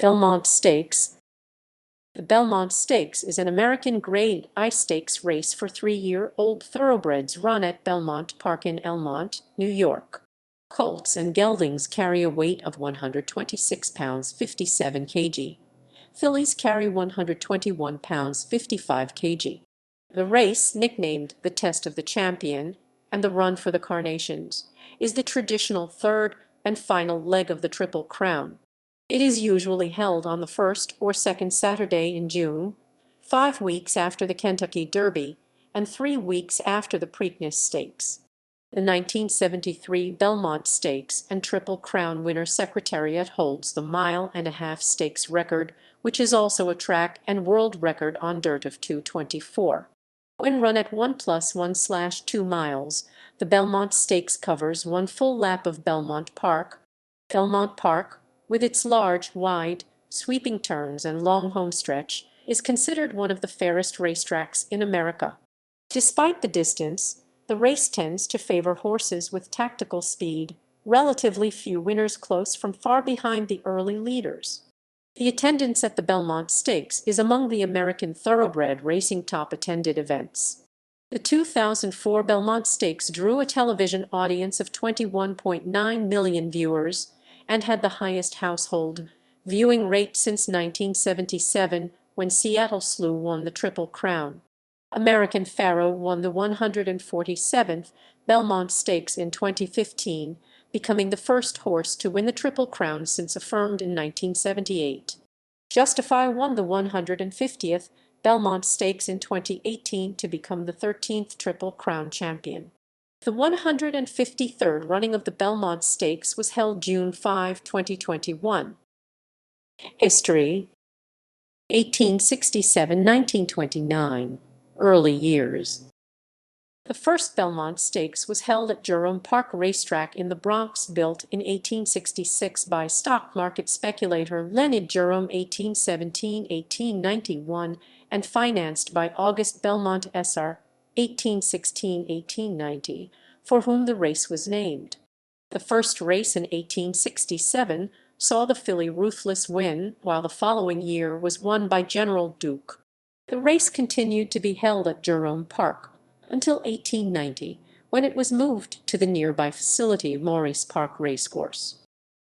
Belmont Stakes. The Belmont Stakes is an American Grade I stakes race for 3-year-old thoroughbreds run at Belmont Park in Elmont, New York. Colts and geldings carry a weight of 126 pounds 57 kg. Fillies carry 121 pounds 55 kg. The race, nicknamed the Test of the Champion and the Run for the Carnations, is the traditional third and final leg of the Triple Crown. It is usually held on the first or second Saturday in June, 5 weeks after the Kentucky Derby, and 3 weeks after the Preakness Stakes. The 1973 Belmont Stakes and Triple Crown winner Secretariat holds the mile-and-a-half stakes record, which is also a track and world record on dirt of 2:24. When run at 1+1/2 miles, the Belmont Stakes covers one full lap of Belmont Park. Belmont Park, with its large, wide, sweeping turns and long homestretch, is considered one of the fairest racetracks in America. Despite the distance, the race tends to favor horses with tactical speed, relatively few winners close from far behind the early leaders. The attendance at the Belmont Stakes is among the American thoroughbred racing top-attended events. The 2004 Belmont Stakes drew a television audience of 21.9 million viewers and had the highest household viewing rate since 1977, when Seattle Slew won the Triple Crown. American Pharoah won the 147th Belmont Stakes in 2015, becoming the first horse to win the Triple Crown since Affirmed in 1978. Justify won the 150th Belmont Stakes in 2018 to become the 13th Triple Crown champion. The 153rd running of the Belmont Stakes was held June 5, 2021. History: 1867–1929. Early years. The first Belmont Stakes was held at Jerome Park Racetrack in the Bronx, built in 1866 by stock market speculator Leonard Jerome 1817–1891 and financed by August Belmont Sr. 1816–1890, for whom the race was named. The first race in 1867 saw the filly Ruthless win, while the following year was won by General Duke. The race continued to be held at Jerome Park until 1890, when it was moved to the nearby facility Morris Park Racecourse.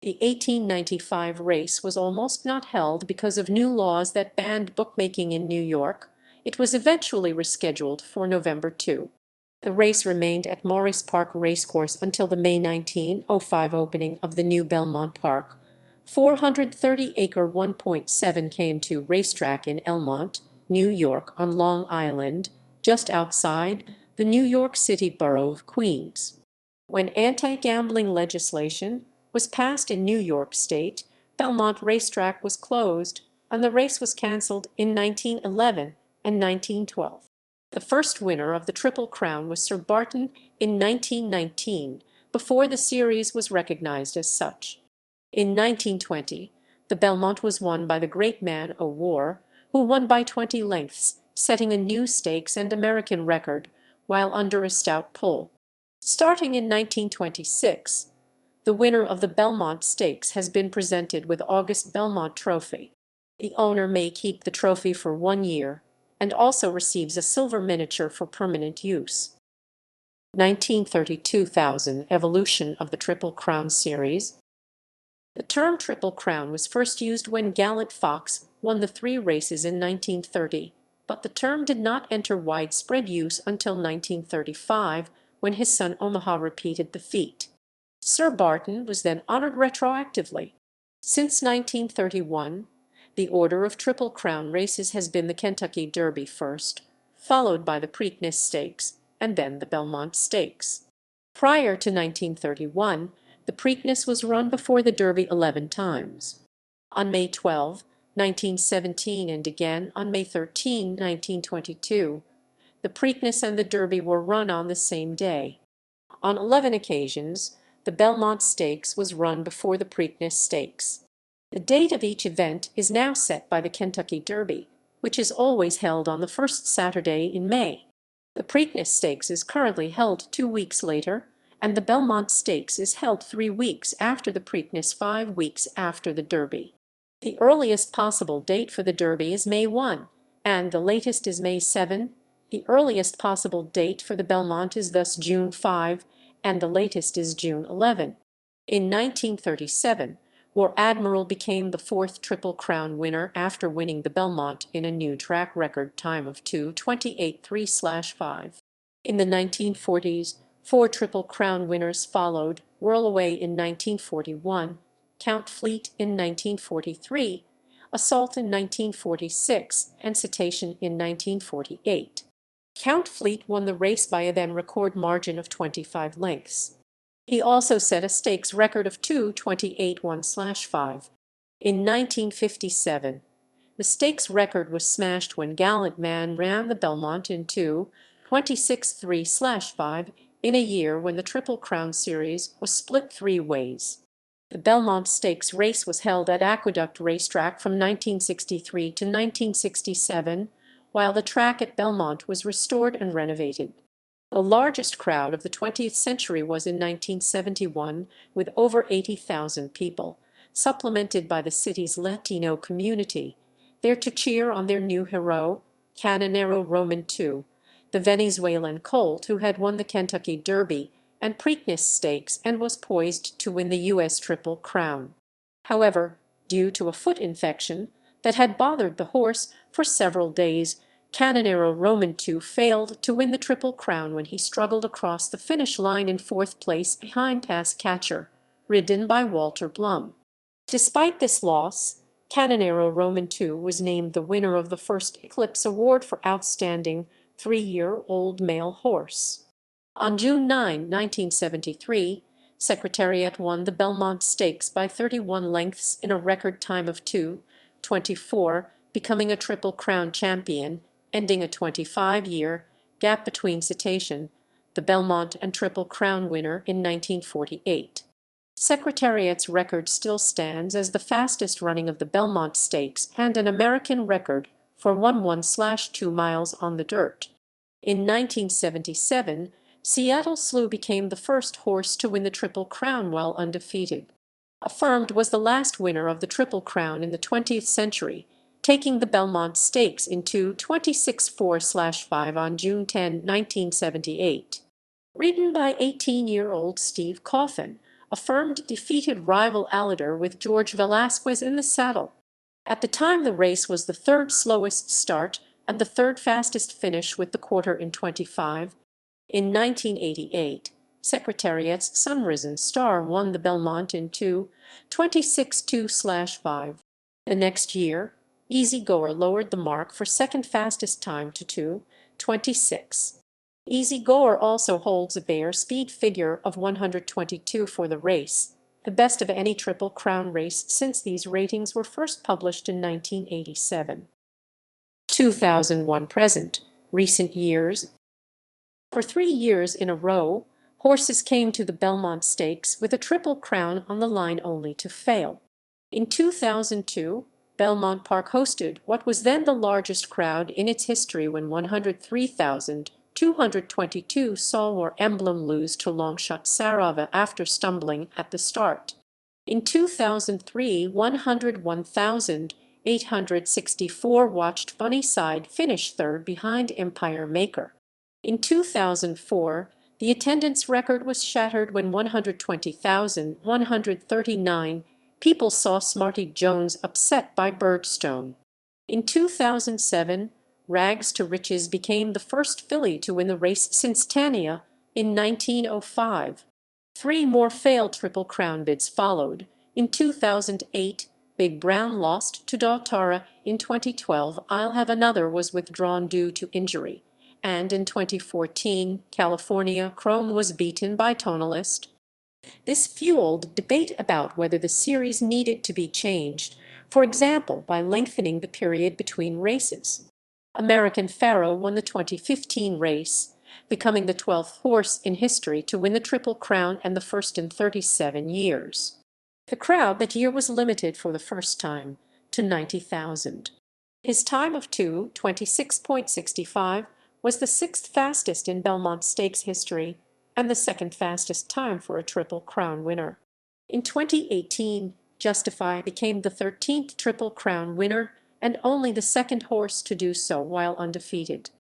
The 1895 race was almost not held because of new laws that banned bookmaking in New York. It was eventually rescheduled for November 2. The race remained at Morris Park Racecourse until the May 1905 opening of the new Belmont Park. 430-acre 1.7 km racetrack in Elmont, New York, on Long Island, just outside the New York City borough of Queens. When anti-gambling legislation was passed in New York State, Belmont Racetrack was closed, and the race was canceled in 1911 and 1912. The first winner of the Triple Crown was Sir Barton in 1919, before the series was recognized as such. In 1920, the Belmont was won by the great man O'War, who won by 20 lengths, setting a new stakes and American record while under a stout pull. Starting in 1926, the winner of the Belmont Stakes has been presented with August Belmont Trophy. The owner may keep the trophy for 1 year and also receives a silver miniature for permanent use. 1932,000 Evolution of the Triple Crown Series. The term Triple Crown was first used when Gallant Fox won the 3 races in 1930, but the term did not enter widespread use until 1935, when his son Omaha repeated the feat. Sir Barton was then honored retroactively. Since 1931, the order of Triple Crown races has been the Kentucky Derby first, followed by the Preakness Stakes, and then the Belmont Stakes. Prior to 1931, the Preakness was run before the Derby 11 times. On May 12, 1917, and again on May 13, 1922, the Preakness and the Derby were run on the same day. On 11 occasions, the Belmont Stakes was run before the Preakness Stakes. The date of each event is now set by the Kentucky Derby, which is always held on the first Saturday in May. The Preakness Stakes is currently held 2 weeks later, and the Belmont Stakes is held 3 weeks after the Preakness, 5 weeks after the Derby. The earliest possible date for the Derby is May 1, and the latest is May 7. The earliest possible date for the Belmont is thus June 5, and the latest is June 11. In 1937, War Admiral became the fourth Triple Crown winner after winning the Belmont in a new track record time of 2:28.3/5. In the 1940s, four Triple Crown winners followed: Whirlaway in 1941, Count Fleet in 1943, Assault in 1946, and Citation in 1948. Count Fleet won the race by a then record margin of 25 lengths. He also set a stakes record of 2:28.1/5. In 1957, the stakes record was smashed when Gallant Man ran the Belmont in 2:26.3/5 in a year when the Triple Crown Series was split three ways. The Belmont Stakes race was held at Aqueduct Racetrack from 1963 to 1967, while the track at Belmont was restored and renovated. The largest crowd of the 20th century was in 1971, with over 80,000 people, supplemented by the city's Latino community, there to cheer on their new hero, Cananero Roman II, the Venezuelan colt who had won the Kentucky Derby and Preakness Stakes and was poised to win the U.S. Triple Crown. However, due to a foot infection that had bothered the horse for several days, Cananero Roman II failed to win the Triple Crown when he struggled across the finish line in fourth place behind Pass Catcher, ridden by Walter Blum. Despite this loss, Cananero Roman II was named the winner of the first Eclipse Award for Outstanding Three-Year-Old Male Horse. On June 9, 1973, Secretariat won the Belmont Stakes by 31 lengths in a record time of 2:24, becoming a Triple Crown champion, ending a 25-year gap between Citation, the Belmont and Triple Crown winner, in 1948. Secretariat's record still stands as the fastest running of the Belmont Stakes and an American record for 1:1/2 miles on the dirt. In 1977, Seattle Slew became the first horse to win the Triple Crown while undefeated. Affirmed was the last winner of the Triple Crown in the 20th century, taking the Belmont Stakes in 2:26.4/5 on June 10, 1978. Ridden by 18-year-old Steve Coffin, Affirmed defeated rival Alader with George Velasquez in the saddle. At the time, the race was the third slowest start and the third fastest finish, with the quarter in 25. In 1988, Secretariat's Sunrisen Star won the Belmont in 2:26.2/5. The next year, Easy Goer lowered the mark for second fastest time to 2:26. Easy Goer also holds a Bear speed figure of 122 for the race, the best of any Triple Crown race since these ratings were first published in 1987. 2001 present. Recent years. For 3 years in a row, horses came to the Belmont Stakes with a Triple Crown on the line only to fail. In 2002, Belmont Park hosted what was then the largest crowd in its history when 103,222 saw War Emblem lose to Longshot Sarava after stumbling at the start. In 2003, 101,864 watched Funny Side finish third behind Empire Maker. In 2004, the attendance record was shattered when 120,139 people saw Smarty Jones upset by Birdstone. In 2007, Rags to Riches became the first filly to win the race since Tania in 1905. 3 more failed Triple Crown bids followed. In 2008, Big Brown lost to Dautara. In 2012, I'll Have Another was withdrawn due to injury. And in 2014, California Chrome was beaten by Tonalist. This fueled debate about whether the series needed to be changed, for example, by lengthening the period between races. American Pharoah won the 2015 race, becoming the 12th horse in history to win the Triple Crown and the first in 37 years. The crowd that year was limited for the first time to 90,000. His time of 2:26.65 was the 6th fastest in Belmont Stakes history and the 2nd fastest time for a Triple Crown winner. In 2018, Justify became the 13th Triple Crown winner and only the second horse to do so while undefeated.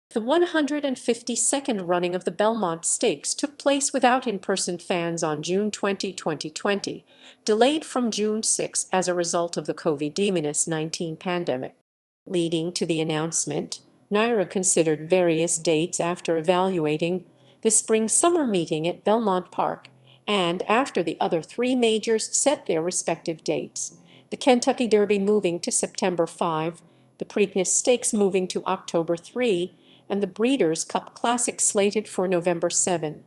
The 152nd running of the Belmont Stakes took place without in-person fans on June 20, 2020, delayed from June 6 as a result of the COVID-19 pandemic. Leading to the announcement, NYRA considered various dates after evaluating the spring-summer meeting at Belmont Park, and after the other three majors set their respective dates, the Kentucky Derby moving to September 5, the Preakness Stakes moving to October 3, and the Breeders' Cup Classic slated for November 7.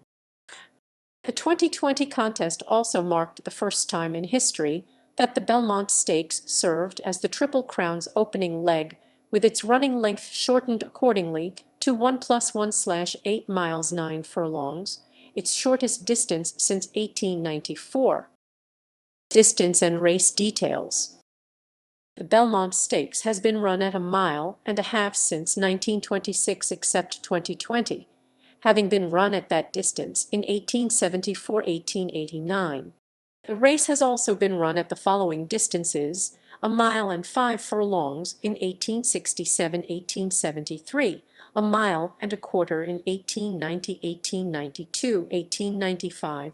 The 2020 contest also marked the first time in history that the Belmont Stakes served as the Triple Crown's opening leg, with its running length shortened accordingly to 1+1/8 miles 9 furlongs, its shortest distance since 1894. Distance and race details. The Belmont Stakes has been run at 1.5 miles since 1926 except 2020, having been run at that distance in 1874–1889. The race has also been run at the following distances: 1 mile and 5 furlongs in 1867–1873, 1 mile and a quarter in 1890, 1892, 1895.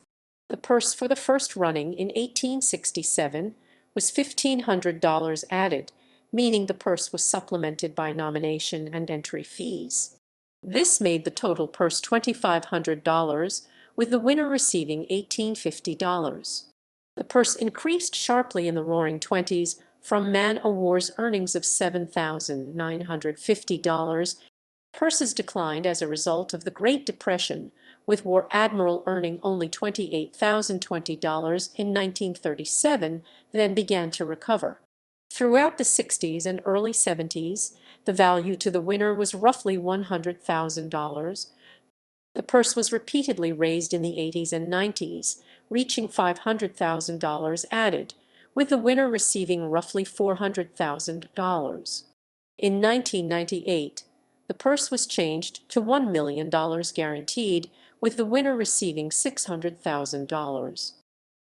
The purse for the first running in 1867 was $1,500 added, meaning the purse was supplemented by nomination and entry fees. This made the total purse $2,500, with the winner receiving $1,850. The purse increased sharply in the Roaring Twenties from Man o' War's earnings of $7,950. Purses declined as a result of the Great Depression, with War Admiral earning only $28,020 in 1937, then began to recover. Throughout the 60s and early 70s, the value to the winner was roughly $100,000. The purse was repeatedly raised in the 80s and 90s, reaching $500,000 added, with the winner receiving roughly $400,000. In 1998, the purse was changed to $1 million guaranteed, with the winner receiving $600,000.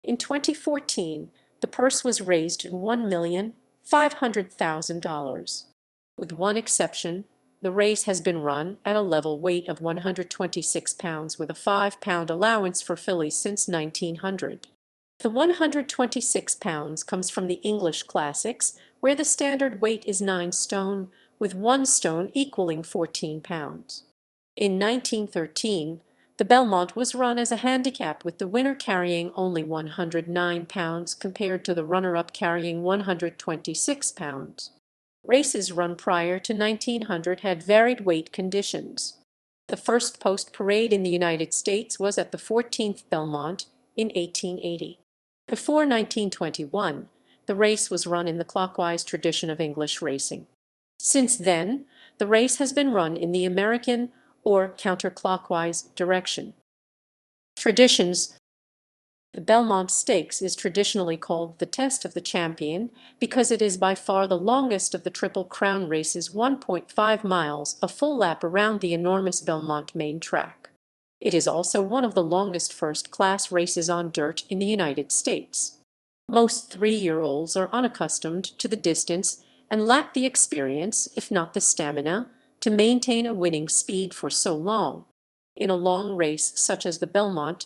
In 2014, the purse was raised to $1,500,000. With one exception, the race has been run at a level weight of 126 pounds with a 5-pound allowance for fillies since 1900. The 126 pounds comes from the English Classics, where the standard weight is 9 stone, with 1 stone equaling 14 pounds. In 1913, the Belmont was run as a handicap, with the winner carrying only 109 pounds compared to the runner-up carrying 126 pounds. Races run prior to 1900 had varied weight conditions. The first post-parade in the United States was at the 14th Belmont in 1880. Before 1921, the race was run in the clockwise tradition of English racing. Since then, the race has been run in the American or counterclockwise direction. Traditions. The Belmont Stakes is traditionally called the Test of the Champion because it is by far the longest of the Triple Crown races, 1.5 miles, a full lap around the enormous Belmont main track. It is also one of the longest first-class races on dirt in the United States. Most 3-year-olds are unaccustomed to the distance and lack the experience, if not the stamina, to maintain a winning speed for so long. In a long race such as the Belmont,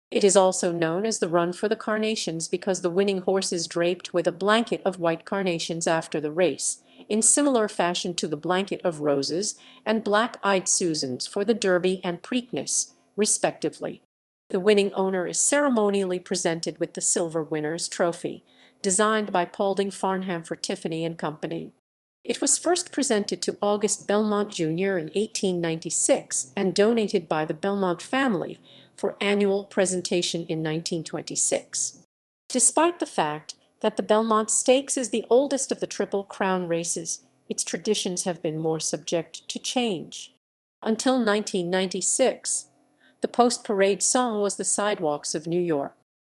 it is also known as the Run for the Carnations because the winning horse is draped with a blanket of white carnations after the race, in similar fashion to the blanket of roses and black-eyed Susans for the Derby and Preakness, respectively. The winning owner is ceremonially presented with the Silver Winner's Trophy, designed by Paulding Farnham for Tiffany and Company. It was first presented to August Belmont Jr. in 1896 and donated by the Belmont family for annual presentation in 1926. Despite the fact that the Belmont Stakes is the oldest of the Triple Crown races, its traditions have been more subject to change. Until 1996, the post-parade song was "The Sidewalks of New York."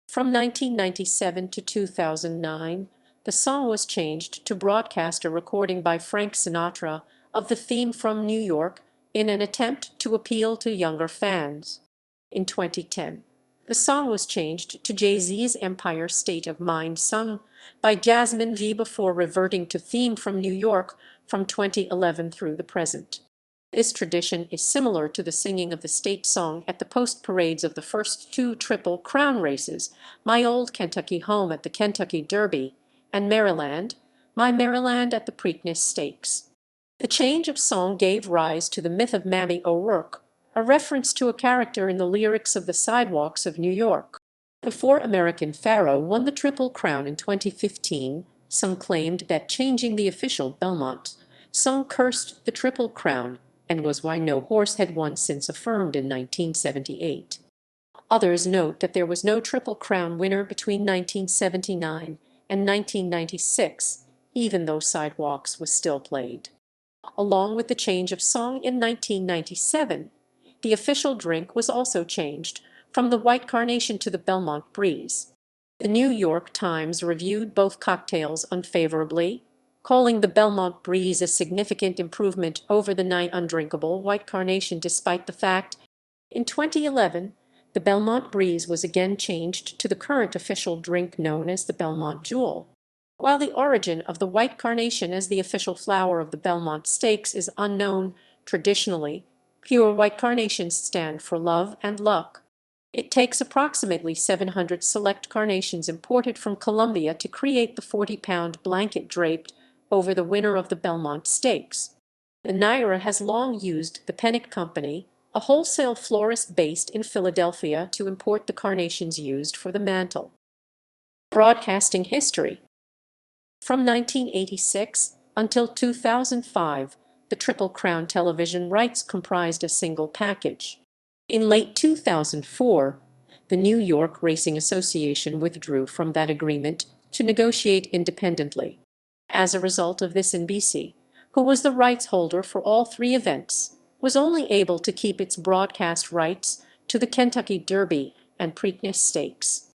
From 1997 to 2009, the song was changed to broadcast a recording by Frank Sinatra of the theme from New York in an attempt to appeal to younger fans. In 2010, The song was changed to Jay-Z's Empire State of Mind, sung by Jasmine V before reverting to theme from New York from 2011 through the present. This tradition is similar to the singing of the state song at the post parades of the first two Triple Crown races, My Old Kentucky Home at the Kentucky Derby, and Maryland, My Maryland at the Preakness Stakes. The change of song gave rise to the myth of Mammy O'Rourke, a reference to a character in the lyrics of The Sidewalks of New York. Before American Pharoah won the Triple Crown in 2015, some claimed that changing the official Belmont song cursed the Triple Crown and was why no horse had won since Affirmed in 1978. Others note that there was no Triple Crown winner between 1979 and 1996, even though Sidewalks was still played. Along with the change of song in 1997, the official drink was also changed from the White Carnation to the Belmont Breeze. The New York Times reviewed both cocktails unfavorably, calling the Belmont Breeze a significant improvement over the nigh undrinkable White Carnation, despite the fact in 2011 the Belmont Breeze was again changed to the current official drink known as the Belmont Jewel. While the origin of the White Carnation as the official flower of the Belmont Stakes is unknown, traditionally, pure White Carnations stand for love and luck. It takes approximately 700 select carnations imported from Colombia to create the 40-pound blanket draped over the winner of the Belmont Stakes. The Naira has long used the Pennick Company, a wholesale florist based in Philadelphia, to import the carnations used for the mantle. Broadcasting history. From 1986 until 2005, the Triple Crown television rights comprised a single package. In late 2004, the New York Racing Association withdrew from that agreement to negotiate independently. As a result of this, NBC, who was the rights holder for all three events, was only able to keep its broadcast rights to the Kentucky Derby and Preakness Stakes.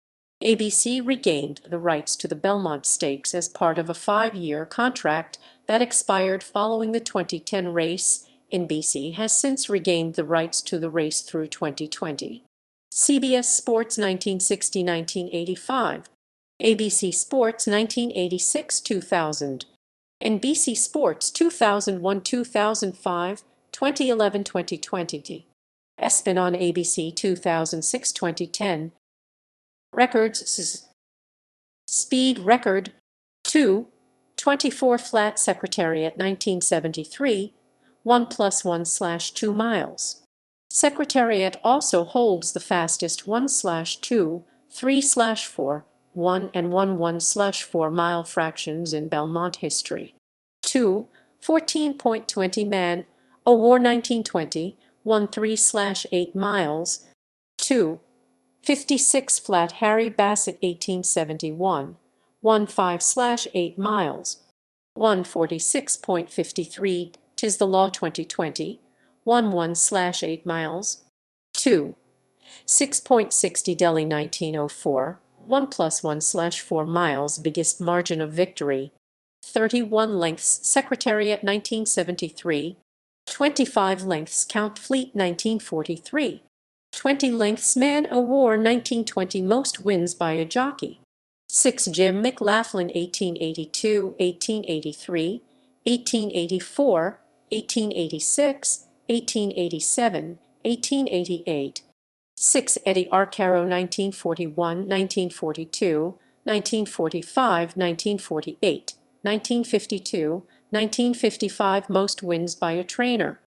ABC regained the rights to the Belmont Stakes as part of a 5-year contract that expired following the 2010 race. NBC has since regained the rights to the race through 2020. CBS Sports 1960–1985, ABC Sports 1986–2000, NBC Sports 2001–2005, 2011–2020, ESPN on ABC 2006–2010. Records. Speed record 2:24 flat. Secretariat 1973, 1+1/2 miles. Secretariat also holds the fastest 1/2, 3/4, 1 and 1/1/4 mile fractions in Belmont history. 14.20 man o' war 1920, 1 3/8 miles. 56 flat Harry Bassett 1871, 1 5/8 miles. 146.53 'Tis the Law 2020, 1/8 miles. 6.60 Delhi 1904, 1+1/4 miles. Biggest margin of victory 31 lengths. Secretariat 1973, 25 lengths. Count Fleet 1943, 20 lengths. Man o' War 1920. Most wins by a jockey 6. Jim McLaughlin 1882, 1883, 1884, 1886, 1887, 1888. 6. Eddie Arcaro 1941, 1942, 1945, 1948, 1952, 1955. Most wins by a trainer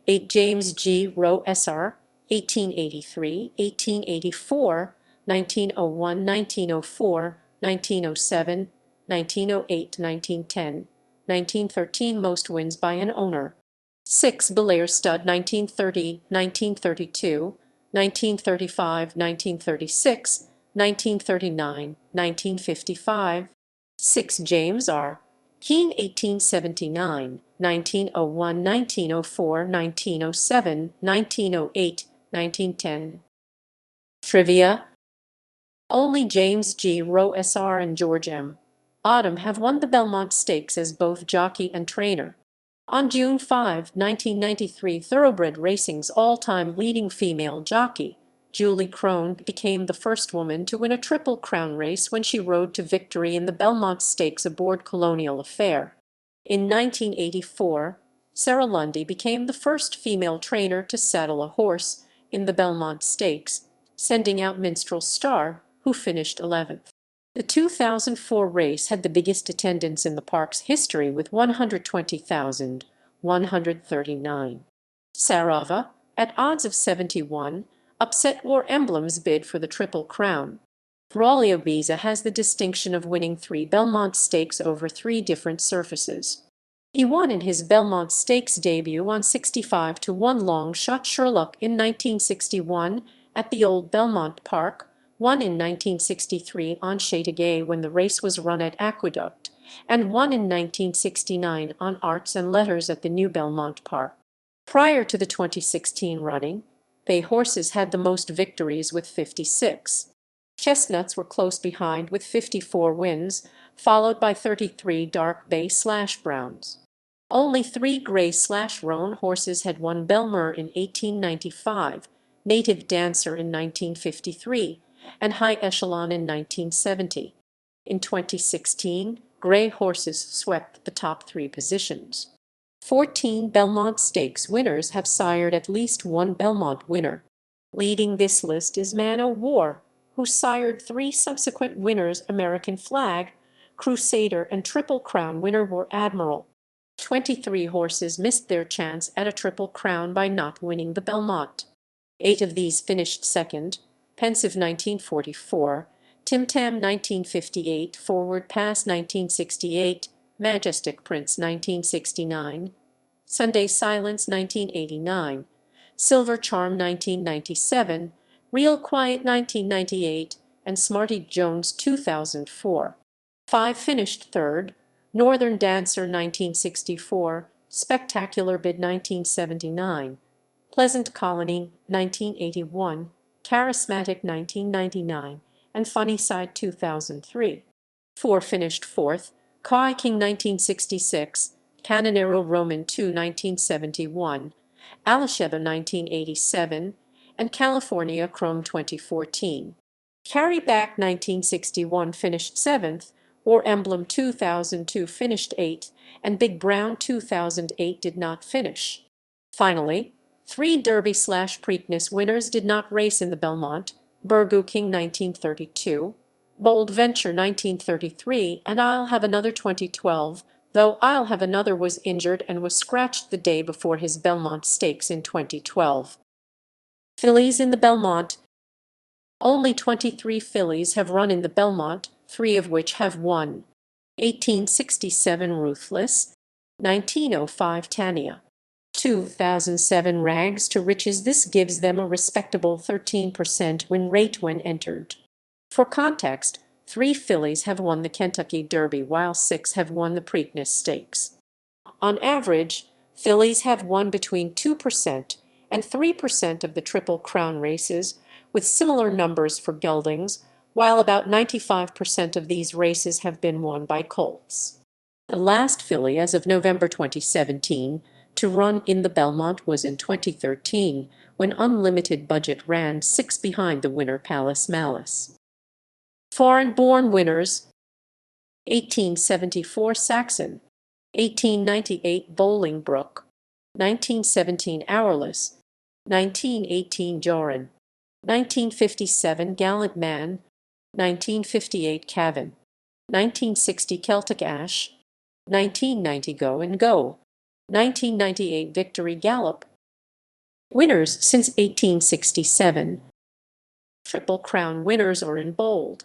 8. James G. Rowe Sr. 1883, 1884, 1901, 1904, 1907, 1908, 1910, 1913. Most wins by an owner 6. Belair Stud 1930, 1932, 1935, 1936, 1939, 1955. 6. James R. Keene 1879, 1901, 1904, 1907, 1908, 1910. Trivia. Only James G. Rowe Sr. and George M. Autumn have won the Belmont Stakes as both jockey and trainer. On June 5, 1993, Thoroughbred Racing's all-time leading female jockey, Julie Crone became the first woman to win a Triple Crown race when she rode to victory in the Belmont Stakes aboard Colonial Affair. In 1984, Sarah Lundy became the first female trainer to saddle a horse in the Belmont Stakes, sending out Minstrel Star, who finished 11th. The 2004 race had the biggest attendance in the park's history with 120,139. Sarava, at odds of 71, upset War Emblem's bid for the Triple Crown. Braulio Biza has the distinction of winning 3 Belmont Stakes over 3 different surfaces. He won in his Belmont Stakes debut on 65-1 long shot Sherlock in 1961 at the old Belmont Park, won in 1963 on Chateauguay when the race was run at Aqueduct, and won in 1969 on Arts and Letters at the new Belmont Park. Prior to the 2016 running, bay horses had the most victories with 56. Chestnuts were close behind with 54 wins, followed by 33 dark bay/browns. Only 3 gray/roan horses had won Belmer in 1895, Native Dancer in 1953, and High Echelon in 1970. In 2016, gray horses swept the top 3 positions. 14 Belmont Stakes winners have sired at least one Belmont winner. Leading this list is Man o' War, who sired 3 subsequent winners. American Flag, Crusader, and Triple Crown winner were Admiral. 23 horses missed their chance at a Triple Crown by not winning the Belmont. 8 of these finished second: Pensive 1944, Tim Tam 1958, Forward Pass 1968, Majestic Prince 1969, Sunday Silence 1989, Silver Charm 1997, Real Quiet 1998, and Smarty Jones 2004. 5 finished third: Northern Dancer 1964, Spectacular Bid 1979, Pleasant Colony 1981, Charismatic 1999, and Funny Side 2003. 4 finished fourth: Kai King 1966, Canonero Roman II 1971, Alasheba 1987, and California Chrome 2014. Carryback 1961 finished 7th, War Emblem 2002 finished 8th, and Big Brown 2008 did not finish. Finally, 3 Derby/Preakness winners did not race in the Belmont: Burgoo King 1932, Bold Venture 1933, and I'll Have Another 2012, though I'll Have Another was injured and was scratched the day before his Belmont Stakes in 2012. Fillies in the Belmont. Only 23 fillies have run in the Belmont, 3 of which have won. 1867 Ruthless, 1905 Tania, 2007 Rags to Riches. This gives them a respectable 13% win rate when entered. For context, 3 fillies have won the Kentucky Derby while 6 have won the Preakness Stakes. On average, fillies have won between 2% and 3% of the Triple Crown races, with similar numbers for geldings, while about 95% of these races have been won by colts. The last filly as of November 2017 to run in the Belmont was in 2013, when Unlimited Budget ran 6 behind the winner Palace Malice. Foreign-born winners: 1874 Saxon, 1898 Bolingbroke, 1917 Hourless, 1918 Joran, 1957 Gallant Man, 1958 Cavan, 1960 Celtic Ash, 1990 Go and Go, 1998 Victory Gallop. Winners since 1867. Triple Crown winners are in bold.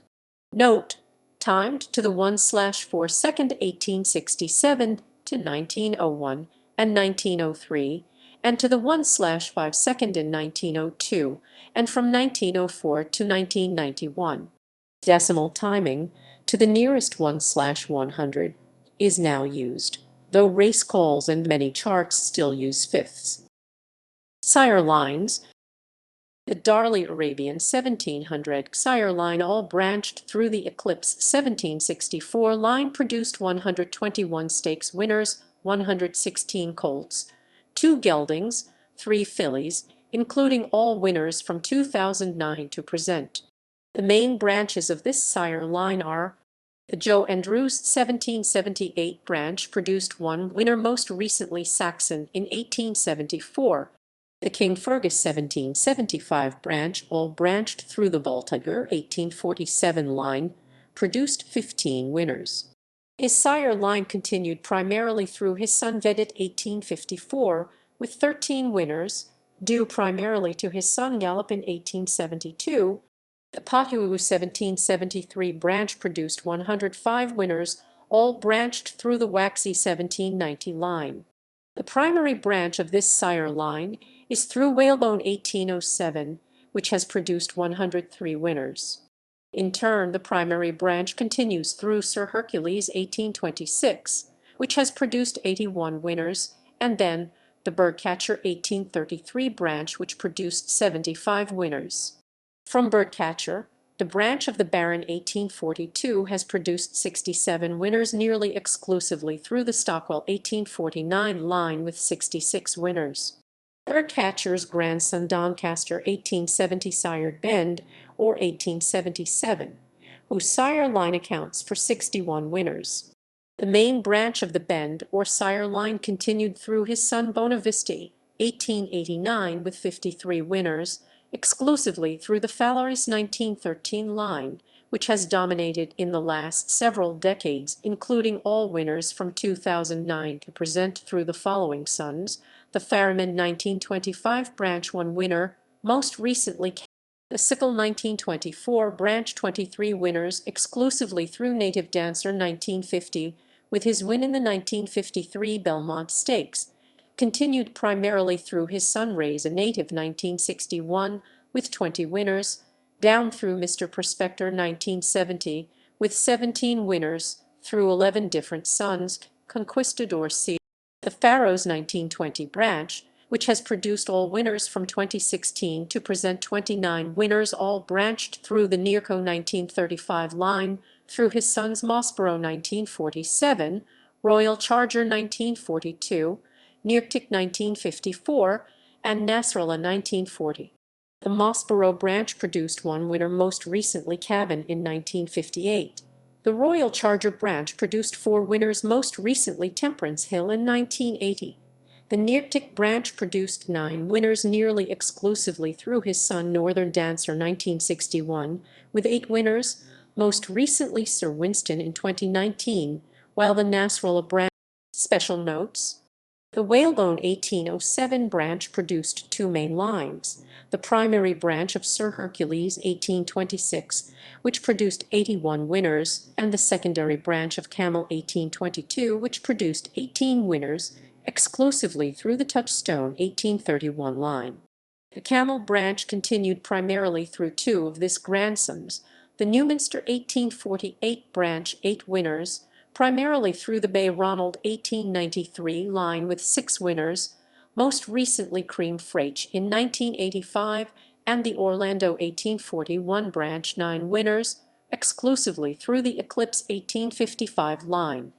Note: timed to the 1/4 second 1867 to 1901 and 1903, and to the 1/5 second in 1902, and from 1904 to 1991. Decimal timing to the nearest 1/100 is now used, though race calls and many charts still use fifths. Sire lines: the Darley Arabian 1700 sire line all branched through the Eclipse 1764 line produced 121 stakes winners, 116 colts, 2 geldings, 3 fillies, including all winners from 2009 to present. The main branches of this sire line are: the Joe Andrews 1778 branch produced one winner, most recently Saxon in 1874. The King Fergus 1775 branch, all branched through the Baltiger 1847 line, produced 15 winners. His sire line continued primarily through his son Vedit 1854, with 13 winners, due primarily to his son Gallopin 1872. The Pahuu 1773 branch produced 105 winners, all branched through the Waxy 1790 line. The primary branch of this sire line is through Whalebone 1807, which has produced 103 winners. In turn, the primary branch continues through Sir Hercules 1826, which has produced 81 winners, and then the Birdcatcher 1833 branch, which produced 75 winners. From Birdcatcher, the branch of the Baron 1842 has produced 67 winners nearly exclusively through the Stockwell 1849 line with 66 winners. Birdcatcher's grandson Doncaster 1870 sired Bend, or 1877, whose sire line accounts for 61 winners. The main branch of the Bend or sire line continued through his son Bonavisti 1889 with 53 winners, exclusively through the Falaris 1913 line, which has dominated in the last several decades, including all winners from 2009 to present through the following sons: the Farriman 1925 branch, one winner, most recently the Sickle 1924 branch, 23 winners, exclusively through Native Dancer 1950, with his win in the 1953 Belmont Stakes, continued primarily through his son Ray's a Native 1961 with 20 winners, down through Mr. Prospector 1970 with 17 winners, through 11 different sons, Conquistador C. The Pharaoh's 1920 branch, which has produced all winners from 2016 to present 29 winners, all branched through the Nearco 1935 line, through his sons Mossborough 1947, Royal Charger 1942, Neartic 1954, and Nasrallah 1940. The Mossborough branch produced one winner, most recently Cabin in 1958. The Royal Charger branch produced 4 winners, most recently Temperance Hill in 1980. The Neartic branch produced 9 winners nearly exclusively through his son Northern Dancer 1961, with 8 winners, most recently Sir Winston in 2019, while the Nasrallah branch. Special notes: the Whalebone 1807 branch produced 2 main lines: the primary branch of Sir Hercules 1826, which produced 81 winners, and the secondary branch of Camel 1822, which produced 18 winners, exclusively through the Touchstone 1831 line. The Camel branch continued primarily through 2 of this grandsons: the Newminster 1848 branch, 8 winners, primarily through the Bay Ronald 1893 line with 6 winners, most recently Cream Fraiche in 1985, and the Orlando 1841 branch, 9 winners, exclusively through the Eclipse 1855 line.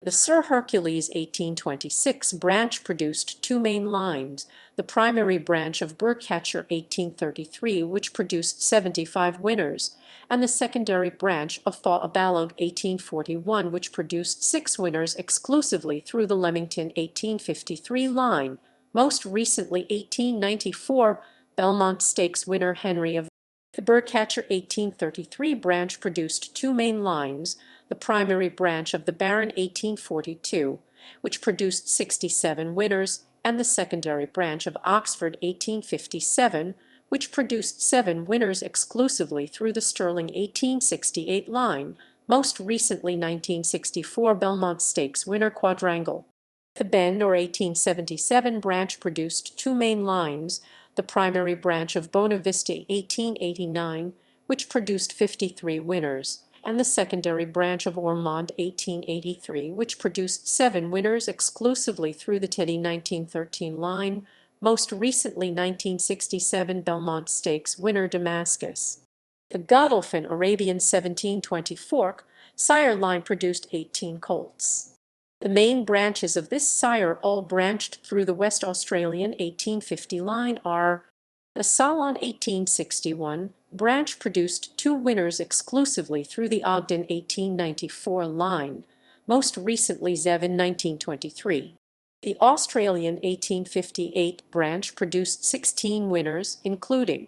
The Sir Hercules 1826 branch produced 2 main lines: the primary branch of Birdcatcher 1833, which produced 75 winners, and the secondary branch of Thaw-a-Ballog 1841, which produced 6 winners exclusively through the Leamington 1853 line, most recently 1894 Belmont Stakes winner Henry of. The Birdcatcher 1833 branch produced 2 main lines: the primary branch of the Baron 1842, which produced 67 winners, and the secondary branch of Oxford 1857, which produced 7 winners exclusively through the Sterling 1868 line, most recently 1964 Belmont Stakes winner Quadrangle. The Bend or 1877 branch produced 2 main lines: the primary branch of Bonavista 1889, which produced 53 winners, and the secondary branch of Ormond 1883, which produced 7 winners exclusively through the Teddy 1913 line, most recently 1967 Belmont Stakes winner Damascus. The Godolphin Arabian 1724 sire line produced 18 colts. The main branches of this sire, all branched through the West Australian 1850 line, are: The Salon 1861 branch produced two winners exclusively through the Ogden 1894 line, most recently Zev in 1923. The Australian 1858 branch produced 16 winners, including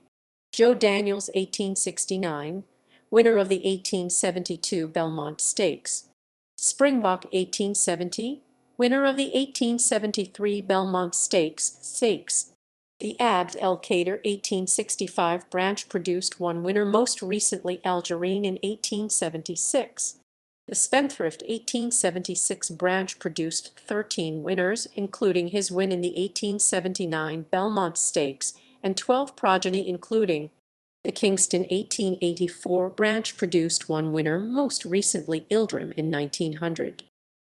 Joe Daniels 1869, winner of the 1872 Belmont Stakes; Springbok 1870, winner of the 1873 Belmont Stakes. The Abd el-Kader 1865 branch produced one winner, most recently Algerine in 1876. The Spendthrift 1876 branch produced 13 winners, including his win in the 1879 Belmont Stakes, and 12 progeny, including the Kingston 1884 branch produced one winner, most recently Ildrim in 1900.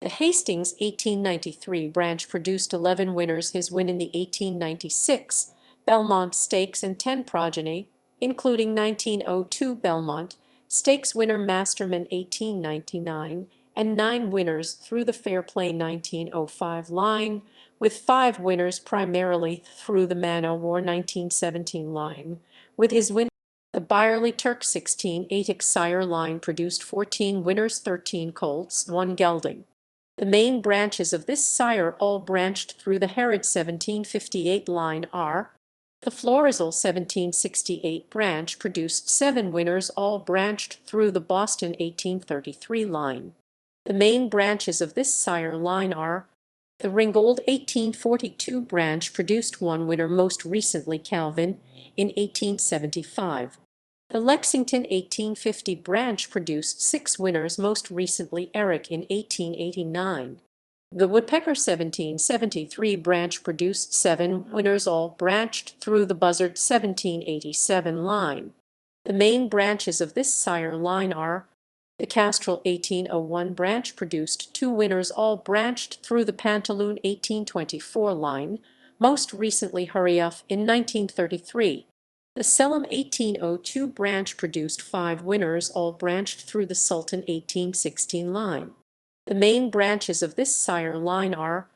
The Hastings 1893 branch produced 11 winners, his win in the 1896 Belmont Stakes, and 10 progeny, including 1902 Belmont Stakes winner Masterman 1899, and 9 winners through the Fairplay 1905 line, with 5 winners primarily through the Man O' War 1917 line. With his win, the Byerly Turk 1680 sire line produced 14 winners, 13 colts, 1 gelding. The main branches of this sire all branched through the Herod 1758 line are: the Florizel 1768 branch produced 7 winners, all branched through the Boston 1833 line. The main branches of this sire line are: the Ringgold 1842 branch produced 1 winner, most recently Calvin in 1875. The Lexington 1850 branch produced 6 winners, most recently Eric in 1889. The Woodpecker 1773 branch produced 7 winners, all branched through the Buzzard 1787 line. The main branches of this sire line are: the Castrol 1801 branch produced 2 winners, all branched through the Pantaloon 1824 line, most recently Hurrieff in 1933. The Selim 1802 branch produced 5 winners, all branched through the Sultan 1816 line. The main branches of this sire line are: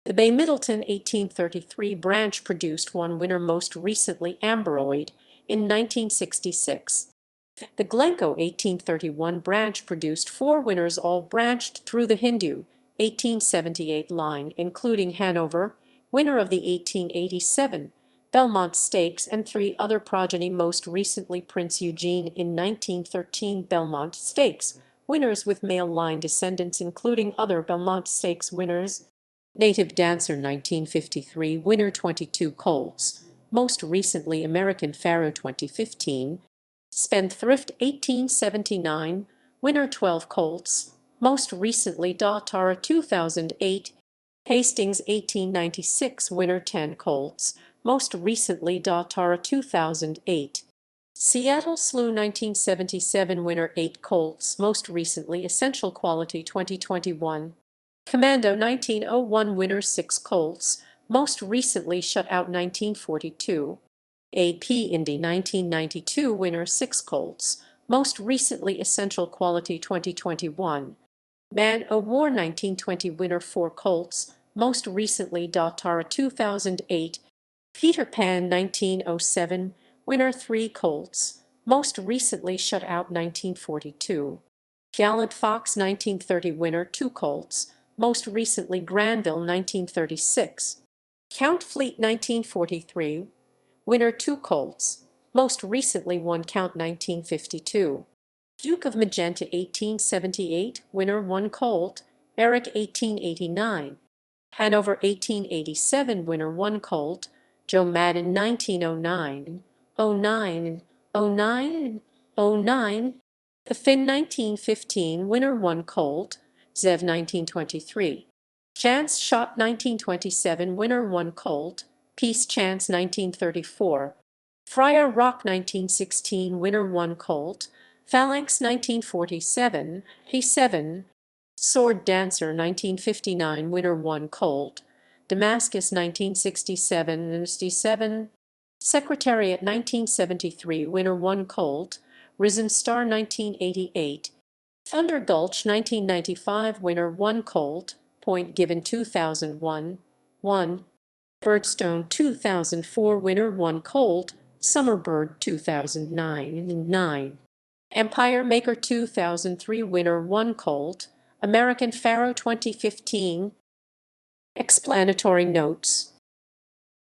the Bay Middleton 1833 branch produced 1 winner, most recently Amberoid in 1966. The Glencoe 1831 branch produced 4 winners, all branched through the Hindu 1878 line, including Hanover, winner of the 1887 Belmont Stakes, and 3 other progeny, most recently Prince Eugene in 1913 Belmont Stakes winners with male line descendants, including other Belmont Stakes winners. Native Dancer 1953 winner 22 colts, most recently American Pharoah 2015. Spendthrift 1879 winner 12 colts, most recently Tara 2008. Hastings 1896 winner 10 colts, most recently Tara 2008. Seattle Slew 1977 winner 8 colts, most recently Essential Quality 2021. Commando 1901 winner 6 colts, most recently Shutout 1942. AP Indy 1992 winner 6 colts, most recently Essential Quality 2021. Man O' War 1920 winner 4 colts, most recently Tara 2008. Peter Pan 1907 winner 3 colts, most recently Shutout 1942. Gallant Fox 1930 winner 2 colts, most recently Granville 1936. Count Fleet 1943 winner 2 colts, most recently 1 count 1952. Duke of Magenta 1878 winner 1 colt, Eric 1889. Hanover 1887 winner 1 colt, Joe Madden 1909, 09, 09, 09. The Finn 1915 winner 1 colt, Zev 1923. Chance Shot 1927 winner 1 colt, Peace Chance 1934. Friar Rock 1916 winner 1 colt, Phalanx 1947, P7. Sword Dancer 1959 winner 1 colt, Damascus 1967 7. Secretariat 1973 winner 1 colt, Risen Star 1988. Thunder Gulch 1995 winner 1 colt, Point Given 2001, 1. Birdstone 2004 winner 1 colt, Summerbird 2009 9. Empire Maker 2003 winner 1 Colt, American Pharoah 2015. Explanatory notes.